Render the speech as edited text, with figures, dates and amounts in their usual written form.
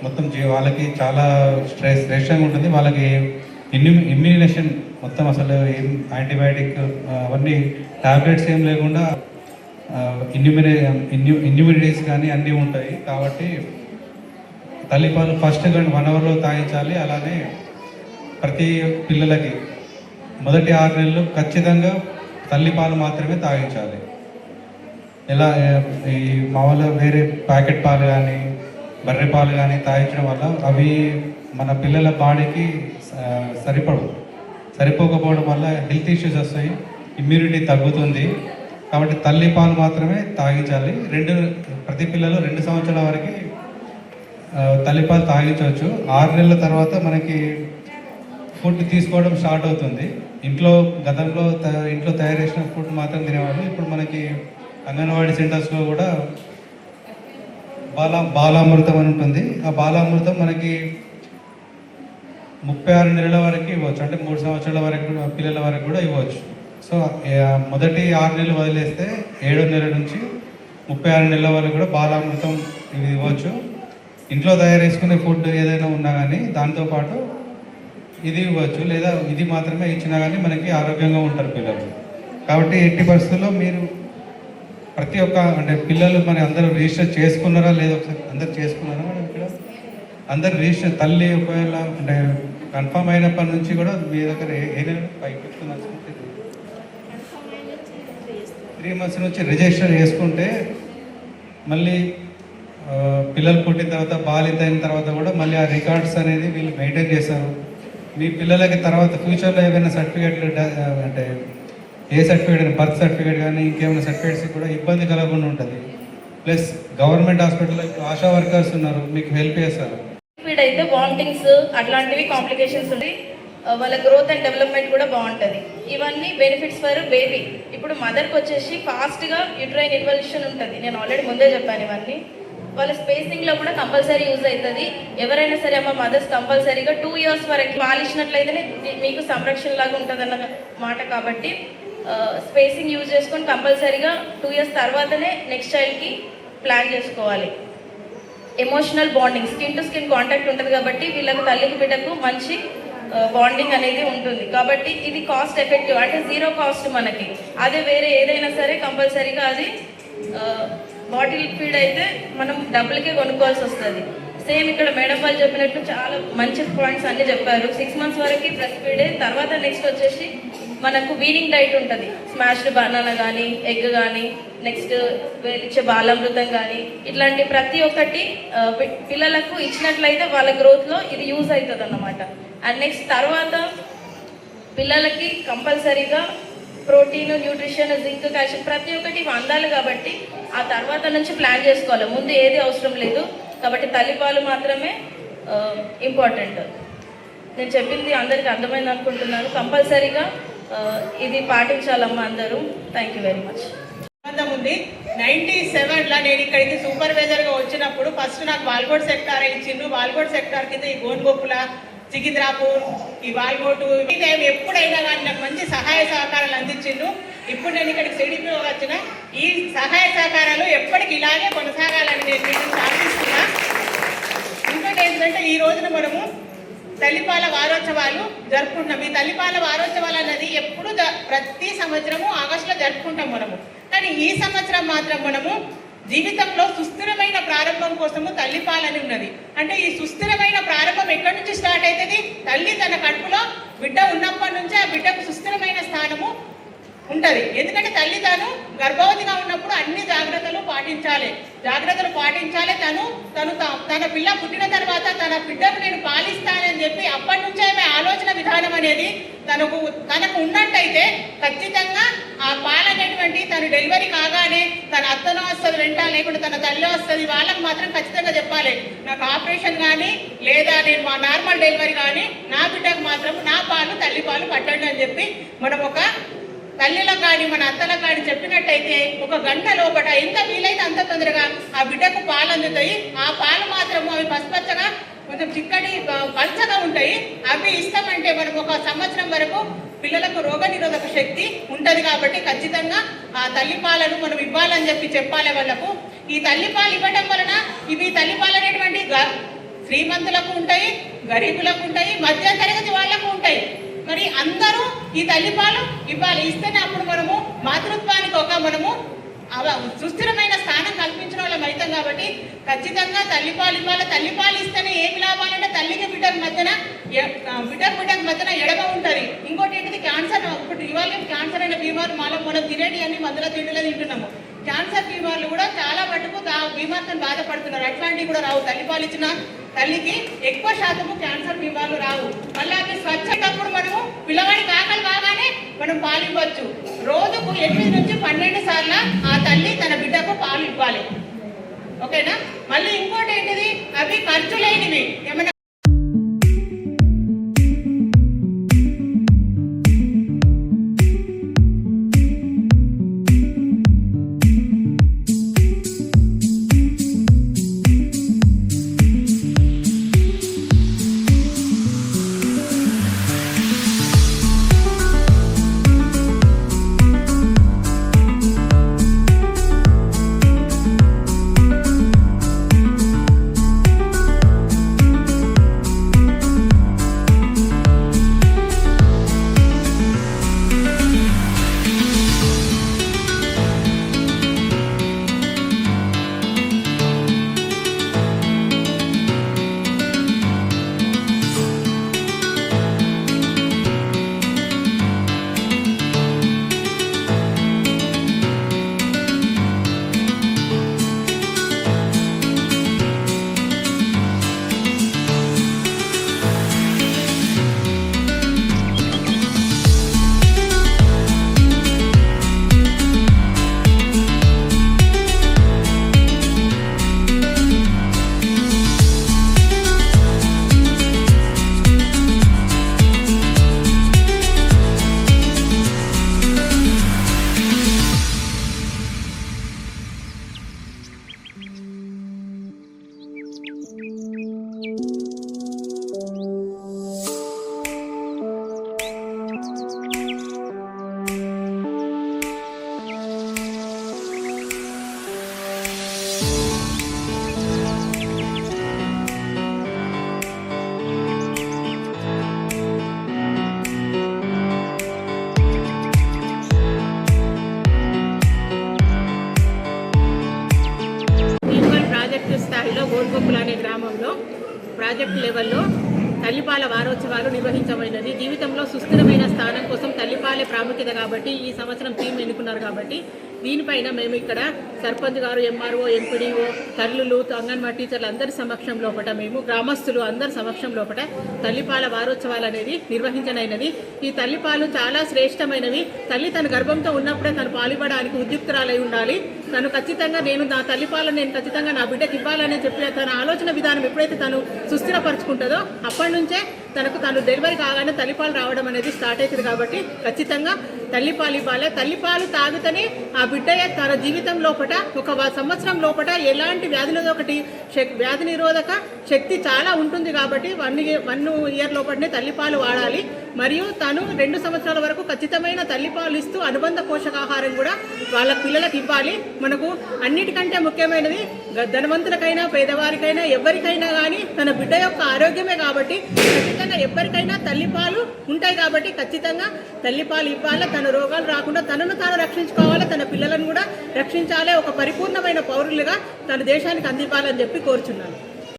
మొత్తం వాళ్ళకి చాలా శ్రేష్టంగా ఉంటుంది. వాళ్ళకి ఇమ్యూనేషన్ మొత్తం అసలు ఏం యాంటీబయాటిక్ అవన్నీ టాబ్లెట్స్ ఏం లేకుండా ఇమ్యూనిటీస్ కానీ అన్నీ ఉంటాయి. కాబట్టి తల్లిపాలు ఫస్ట్ 1 అవర్లో తాగించాలి. అలానే ప్రతి పిల్లలకి మొదటి 6 నెలలు ఖచ్చితంగా తల్లిపాలు మాత్రమే తాగించాలి. ఎలా ఈ మామూలుగా వేరే ప్యాకెట్ పాలు కానీ బర్రె పాలు కానీ తాగించడం వల్ల అవి మన పిల్లల బాడీకి సరిపోకపోవడం వల్ల హెల్త్ ఇష్యూస్ వస్తాయి, ఇమ్యూనిటీ తగ్గుతుంది. కాబట్టి తల్లి పాలు మాత్రమే తాగించాలి. ప్రతి పిల్లలు 2 సంవత్సరాల వరకు తల్లిపాలు తాగించవచ్చు. 6 నెలల తర్వాత మనకి ఫుడ్ తీసుకోవడం స్టార్ట్ అవుతుంది. గతంలో ఇంట్లో తయారు చేసిన ఫుడ్ మాత్రం తినేవాళ్ళు. ఇప్పుడు మనకి అంగన్వాడీ సెంటర్స్లో కూడా బాలామృతం అని ఉంటుంది. ఆ బాలామృతం మనకి 36 నెలల వరకు ఇవ్వచ్చు, అంటే 3 సంవత్సరాల వరకు పిల్లల వరకు కూడా ఇవ్వచ్చు. సో మొదటి 6 నెలలు వదిలేస్తే 7వ నెల నుంచి 36 నెలల వరకు కూడా బాలామృతం ఇది ఇవ్వచ్చు. ఇంట్లో తయారు చేసుకునే ఫుడ్ ఏదైనా ఉన్నా కానీ దాంతోపాటు ఇది ఇవ్వచ్చు, లేదా ఇది మాత్రమే ఇచ్చినా కానీ మనకి ఆరోగ్యంగా ఉంటారు పిల్లలు. కాబట్టి ఎట్టి పరిస్థితుల్లో మీరు ప్రతి ఒక్క అంటే పిల్లలు మరి అందరూ రిజిస్టర్ చేసుకున్నారా లేదా ఒకసారి అందరు చేసుకున్నారా మేడం? ఇక్కడ అందరు రిజిస్టర్ తల్లి ఒకవేళ అంటే కన్ఫర్మ్ అయినప్పటి నుంచి కూడా మీ దగ్గర ఏదైనా 3 మంత్స్ నుంచి రిజిస్టర్ చేసుకుంటే మళ్ళీ పిల్లలు పుట్టిన తర్వాత బాలింత అయిన తర్వాత కూడా మళ్ళీ ఆ రికార్డ్స్ అనేది వీళ్ళు మెయింటైన్ చేస్తారు. మీ పిల్లలకి తర్వాత ఫ్యూచర్లో ఏదైనా సర్టిఫికేట్లు అంటే ఏ సర్టిఫికేట్ బర్త్ సర్టిఫికేట్ కానీ ఇంకేమైనా సర్టిఫికేట్స్ కూడా ఇబ్బంది కలగకుండా ఉంటుంది. ప్లస్ గవర్నమెంట్ హాస్పిటల్లో ఇప్పుడు ఆశా వర్కర్స్ ఉన్నారు, మీకు హెల్ప్ చేస్తారు. అయితే వామిటింగ్స్ అట్లాంటివి కాంప్లికేషన్స్ ఉంటాయి, వాళ్ళ గ్రోత్ అండ్ డెవలప్మెంట్ కూడా బాగుంటుంది. ఇవన్నీ బెనిఫిట్స్ ఫర్ బేబీ. ఇప్పుడు మదర్కి వచ్చేసి ఫాస్ట్గా యూట్రైన్ ఇన్వల్యూషన్ ఉంటుంది. నేను ఆల్రెడీ ముందే చెప్పాను ఇవన్నీ. వాళ్ళ స్పేసింగ్లో కూడా కంపల్సరీ యూజ్ అవుతుంది. ఎవరైనా సరే అమ్మ మదర్స్ కంపల్సరీగా 2 years వరకు పాలిచ్చినట్లయితేనే మీకు సంరక్షణ లాగా ఉంటుంది అన్న మాట. కాబట్టి స్పేసింగ్ యూజ్ చేసుకొని కంపల్సరీగా 2 years తర్వాతనే నెక్స్ట్ చైల్డ్కి ప్లాన్ చేసుకోవాలి. Emotional bonding, skin to skin contact ఉంటుంది కాబట్టి వీళ్ళకి తల్లికి బిడ్డకు మంచి బాండింగ్ అనేది ఉంటుంది. కాబట్టి ఇది కాస్ట్ ఎఫెక్టివ్, అంటే 0 కాస్ట్ మనకి. అదే వేరే ఏదైనా సరే కంపల్సరీగా అది బాటిల్ ఫీడ్ అయితే మనం డబ్బులకే కొనుక్కోవాల్సి వస్తుంది. సేమ్ ఇక్కడ మేడం వాళ్ళు చెప్పినట్టు చాలా మంచి పాయింట్స్ అన్నీ చెప్పారు. 6 months వరకు బ్రెస్ట్ ఫీడే, తర్వాత నెక్స్ట్ వచ్చేసి మనకు వీనింగ్ డైట్ ఉంటుంది. స్మాష్డ్ బనానా కానీ ఎగ్ కానీ నెక్స్ట్ ఇచ్చే బాలామృతం కానీ ఇట్లాంటి ప్రతి ఒక్కటి పిల్లలకు ఇచ్చినట్లయితే వాళ్ళ గ్రోత్లో ఇది యూజ్ అవుతుంది అన్నమాట. అండ్ నెక్స్ట్ తర్వాత పిల్లలకి కంపల్సరీగా ప్రోటీన్, న్యూట్రిషన్, జింక్, కాల్షియం ప్రతి ఒక్కటి అందాలి. కాబట్టి ఆ తర్వాత నుంచి ప్లాన్ చేసుకోవాలి, ముందు ఏది అవసరం లేదు. కాబట్టి తల్లిపాలు మాత్రమే ఇంపార్టెంట్. నేను చెప్పింది అందరికీ అర్థమైంది అనుకుంటున్నాను. కంపల్సరీగా ఇది పాటించాలమ్మా అందరూ. Thank you very much. ఉంది 97లో నేను ఇక్కడికి సూపర్వైజర్గా వచ్చినప్పుడు ఫస్ట్ నాకు వాల్కోట్ సెక్టార్ ఇచ్చిండ్రు. వాల్కోట్ సెక్టార్ కింద ఈ గోన్గోపుల, సికింద్రాపూర్, ఈ వాల్కోటు ఎప్పుడైనా కానీ నాకు మంచి సహాయ సహకారాలు అందించిండ్రు. ఇప్పుడు నేను ఇక్కడికి సిడిపి వచ్చిన ఈ సహాయ సహకారాలు ఎప్పటికి ఇలాగే కొనసాగాలని నేను ప్రార్థిస్తున్నా. ఇంకోటి ఏంటంటే ఈ రోజున మనము తల్లిపాల వారోత్సవాలు జరుపుకుంటాం. ఈ తల్లిపాల వారోత్సవాలు అన్నది ఎప్పుడు ప్రతి సంవత్సరము ఆగస్టులో జరుపుకుంటాం మనము. కానీ ఈ సంవత్సరం మాత్రం మనము జీవితంలో సుస్థిరమైన ప్రారంభం కోసము తల్లిపాలని ఉన్నది. అంటే ఈ సుస్థిరమైన ప్రారంభం ఎక్కడి నుంచి స్టార్ట్ అవుతుంది? తల్లి తన కడుపులో బిడ్డ ఉన్నప్పటి నుంచే ఆ బిడ్డకు సుస్థిరమైన స్థానము ఉంటుంది. ఎందుకంటే తల్లి తాను గర్భవతిగా ఉన్నప్పుడు అన్ని జాగ్రత్తలు పాటించాలి. తన పిల్ల పుట్టిన తర్వాత తన బిడ్డకు నేను పాలిస్తానని చెప్పి అప్పటి నుంచే ఆమె ఆలోచన విధానం అనేది తనకు ఉన్నట్టయితే ఖచ్చితంగా ఆ పాలనేటువంటి తను డెలివరీ కాగానే తన అత్తనో వస్తుంది వెంట, లేకుంటే తన తల్లి వస్తుంది, వాళ్ళకు మాత్రం ఖచ్చితంగా చెప్పాలి నాకు ఆపరేషన్ కానీ లేదా నేను మా నార్మల్ డెలివరీ కానీ నా బిడ్డకు మాత్రం నా పాలు తల్లి పాలు పట్టండి అని చెప్పి మనం ఒక తల్లిలకు కానీ మన అత్తలకు కానీ చెప్పినట్టయితే 1 గంట లోపల ఎంత వీలైతే అంత తొందరగా ఆ బిడ్డకు పాలు అందుతాయి. ఆ పాలు మాత్రము అవి పసుపచ్చగా కొంచెం చిక్కటి పచ్చగా ఉంటాయి. అవి ఇస్తామంటే మనం 1 సంవత్సరం వరకు పిల్లలకు రోగనిరోధక శక్తి ఉంటుంది. కాబట్టి ఖచ్చితంగా ఆ తల్లిపాలను మనం ఇవ్వాలని చెప్పాలి వాళ్ళకు. ఈ తల్లిపాలు ఇవ్వడం వలన ఇవి తల్లిపాలు అనేటువంటి శ్రీమంతులకు ఉంటాయి, గరీబులకు ఉంటాయి, మధ్య తరగతి వాళ్ళకు ఉంటాయి. మరి అందరూ ఈ తల్లిపాలు ఇవ్వాలి. ఇస్తేనే అప్పుడు మనము మాతృత్వానికి మనము సుస్థిరమైన స్థానం కల్పించిన వాళ్ళం అవుతాం. కాబట్టి ఖచ్చితంగా తల్లిపాలు ఇవ్వాలి. తల్లిపాలు ఇస్తేనే ఏమి లాభాలంటే తల్లికి బిడ్డకు మధ్యన ఎడమ ఉంటుంది. ఇంకోటి ఏంటిది క్యాన్సర్. ఇప్పుడు ఇవాళ క్యాన్సర్ అయిన బీమారు మనం తినేటి అన్ని మందుల తిండిలో తింటున్నాము. క్యాన్సర్ బీమార్లు కూడా చాలా మటుకు బీమార్తో బాధపడుతున్నారు. అట్లాంటివి కూడా రావు. తల్లిపాలు ఇచ్చిన తల్లికి ఎక్కువ శాతము క్యాన్సర్ బీమార్లు రావు. అలాగే స్వచ్ఛతప్పుడు మనము పిల్లవాడికి ఆకలి కాగానే మనం పాలు ఇవ్వచ్చు. రోజుకు 8 నుంచి 12 సార్లు ఆ తల్లి తన బిడ్డకు పాలు ఇవ్వాలి. ఓకేనా? మళ్ళీ ఇంకోటి ఏంటిది, అవి ఖర్చు లేనివి. ఏమైనా స్థాయిలో గోల్గొప్పుల అనే గ్రామంలో ప్రాజెక్టు లెవెల్లో తల్లిపాల వారోత్సవాలు నిర్వహించబడినది. జీవితంలో సుస్థిరమైన స్థానం కోసం తల్లిపాలే ప్రాముఖ్యత కాబట్టి ఈ సంవత్సరం థీమ్ ఎన్నుకున్నారు. కాబట్టి దీనిపైన మేము ఇక్కడ సర్పంచ్ గారు, ఎంఆర్ఓ, ఎంపీడీఓ, తల్లులు, అంగన్వాడీ టీచర్లు అందరి సమక్షం లోపల, మేము గ్రామస్తులు అందరి సమక్షం లోపల తల్లిపాల వారోత్సవాలు అనేది నిర్వహించనైనది. ఈ తల్లిపాలు చాలా శ్రేష్టమైనవి. తల్లి తన గర్భంతో ఉన్నప్పుడే తను పాలివ్వడానికి ఉద్యుక్తురాలై ఉండాలి. తను ఖచ్చితంగా నా తల్లిపాలను నేను ఖచ్చితంగా నా బిడ్డకి ఇవ్వాలని చెప్పి తన ఆలోచన విధానం ఎప్పుడైతే తను సుస్థిరపరచుకుంటుందో అప్పటి నుంచే తను డెలివరీ కాగానే తల్లిపాలు రావడం అనేది స్టార్ట్ అవుతుంది. కాబట్టి ఖచ్చితంగా తల్లిపాలు ఇవ్వాలి. తల్లిపాలు తాగితేనే ఆ బిడ్డ తన జీవితం లోపల ఒక సంవత్సరం లోపల ఎలాంటి వ్యాధి నిరోధక శక్తి చాలా ఉంటుంది. కాబట్టి 1 ఇయర్ లోపలనే తల్లిపాలు వాడాలి. మరియు తను 2 సంవత్సరాల వరకు ఖచ్చితమైన తల్లిపాలు ఇస్తూ అనుబంధ పోషకాహారం కూడా వాళ్ళ పిల్లలకు ఇవ్వాలి. మనకు అన్నిటికంటే ముఖ్యమైనది ధనవంతులకైనా పేదవారికైనా ఎవరికైనా కానీ తన బిడ్డ యొక్క ఆరోగ్యమే. కాబట్టి ఖచ్చితంగా ఎవరికైనా తల్లిపాలు ఉంటాయి. కాబట్టి ఖచ్చితంగా తల్లిపాలు ఇవ్వాలి. తన రోగాలు రాకుండా తనను తాను రక్షించుకోవాలి, తన పిల్లలను కూడా రక్షించాలి. ఒక పరిపూర్ణమైన పౌరులుగా తన దేశానికి అందివ్వాలని చెప్పి కోరుచున్నాను.